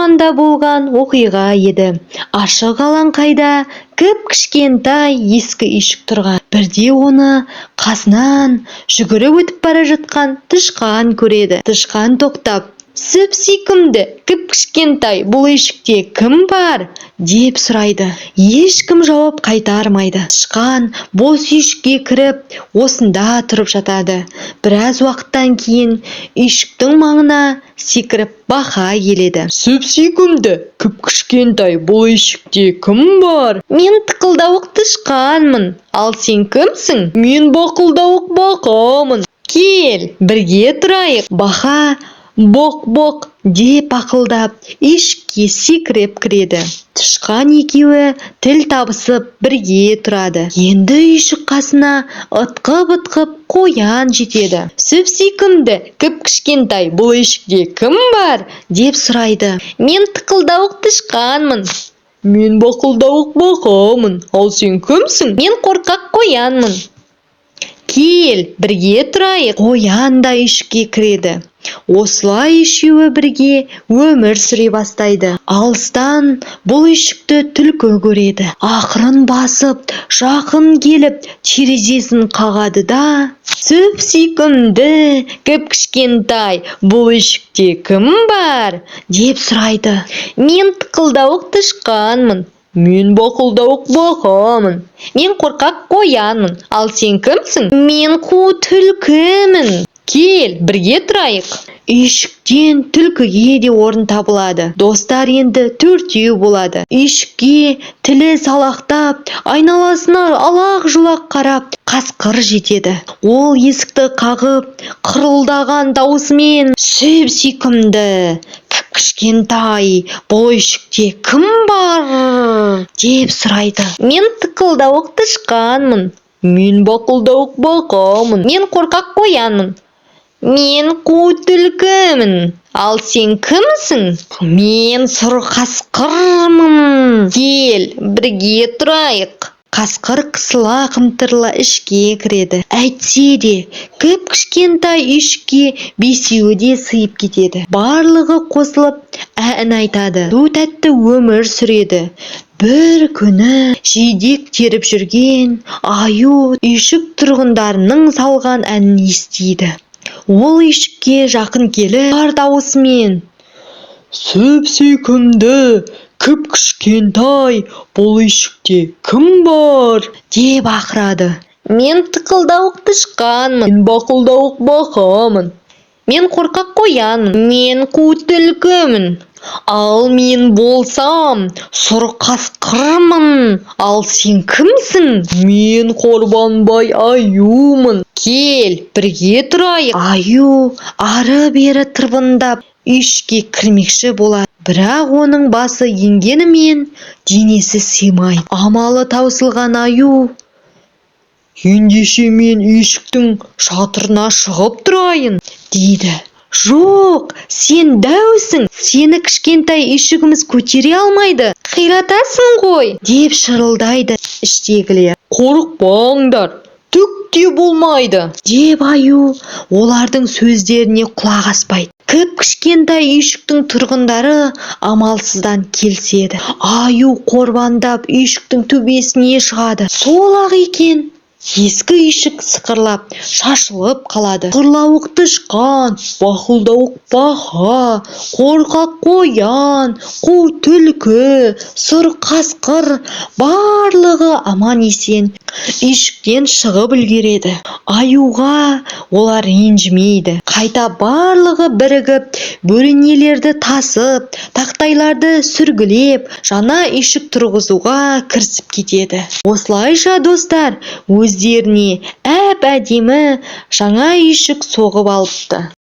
орманда болған оқиға еді. Ашық алаңқайда кіп-кішкентай ескі үйшік тұрған. Бірде оны қасынан жүгіріп өтіп бара жатқан тышқан көреді. Тышқан тоқтап: "Сүп-сүйкімді кіп-кішкентай, бұл үйшікте кім бар?" деп сұрайды. Ешкім жауап қайтармайды. Тышқан бос үйшікке кіріп, осында тұрып жатады. Біраз уақыттан кейін үйшіктің маңына секіріп бақа келеді. "Сүп-сүйкімді кіп-кішкентай, бұл үйшікте кім бар?" "Мен тықылдауық тышқанмын. Ал сен кімсің?" "Мен бақылдауық бақамын. Кел, бірге тұрайық." Бақа боқ-боқ деп ақылдап үйшікке секіріп кіреді. Тышқан екеуі тіл табысып бірге тұрады. Енді үйшік қасына ытқып-ытқып қоян жетеді. "Сүп-сүйкімді кіп-кішкентай, бұл үйшікте кім бар?" деп сұрайды. "Мен тықылдауық тышқанмын." "Мен бақылдауық бақамын. Ал сен кімсің?" "Мен қорқақ қоянмын." "Кел, бірге тұрайық." Қоян да үйшікке кіреді. Осылай үшеуі бірге өмір сүре бастайды. Алыстан бұл үйшікті түлкі көреді. Ақырын басып, жақын келіп, терезесін қағады да: "Сүп-сүйкімді кіп-кішкентай, бұл үйшікте кім бар?" деп сұрайды. "Мен тықылдауық тышқанмын." "Мен бақылдауық бақамын." "Мен қорқақ қоянмын. Ал сен кімсің?" "Мен қу түлкімін." "Кел, бірге тұрайық." Үйшіктен түлкіге де орын табылады. Достар енді төртеу болады. Үйшікке тілі салақтап, айналасына алақ-жұлақ қарап, қасқыр жетеді. Ол есікті қағып, қырылдаған даусымен: "Сүп-сүйкімді кіп-кішкентай, бұл үйшікте кім бар?" деп сұрайды. "Мен тықылдауық тышқанмын." "Мен бақылдауық бақамын." "Мен қорқақ қоянмын." "Мен қу түлкімін." "Ал сен кімсің?" "Мен сұр қасқырмын." "Кел, бірге тұрайық." Қасқыр қысыла-қымтырыла ішке кіреді. Әйтсе де, кіп-кішкентай үйшікке бесеуі де сыйып кетеді. Барлығы қосылып ән айтады. Тәтті өмір сүреді. Бір күні жидек теріп жүрген аю үйшік тұрғындарының салған әнін естиді. Ол үйшікке жақын келіп, бар даусымен: "Сүп-сүйкімді кіп-кішкентай, бұл үйшікте кім бар?" деп ақырады. "Мен тықылдауық тышқанмын." "Мен бақылдауық бақамын." "Мен қорқақ қоянмын." "Мен қу түлкімін." "Ал мен болсам сұр қасқырмын." "Ал сен кімсің?" "Мен қорбанбай аюмын." "Кел, бірге тұрайық." Аю ары-бері тырбыңдап үйшікке кірмекші болады. Бірақ оның басы енгенімен денесі сыймайды. Амалы таусылған аю: "Ендеше мен үйшіктің шатырына шығып тұрайын" дейді. "Жоқ, сен дәусің. Сені кішкентай үйшігіміз көтере алмайды. Қиратасың ғой" деп шырылдайды іштегілер. "Қорықпаңдар, түк те болмайды" деп аю олардың сөздеріне құлақ аспайды. Кіп-кішкентай үйшіктің тұрғындары амалсыздан келіседі. Аю қорбандап үйшіктің төбесіне шығады. Сол-ақ екен, ескі үйшік сықырлап, шашылып қалады. Қырлауық тышқан, бақылдауық бақа, қорқақ қоян, қу түлкі, сұр қасқыр барлығы аман-есен үйшіктен шығып үлгереді. Аюға олар ренжімейді. Қайта барлығы бірігіп, бөренелерді тасып, тақтайларды сүргілеп, жаңа үйшік тұрғызуға кірісіп кетеді. Осылайша достар, өздеріне әп-әдемі жаңа үйшік соғып алыпты.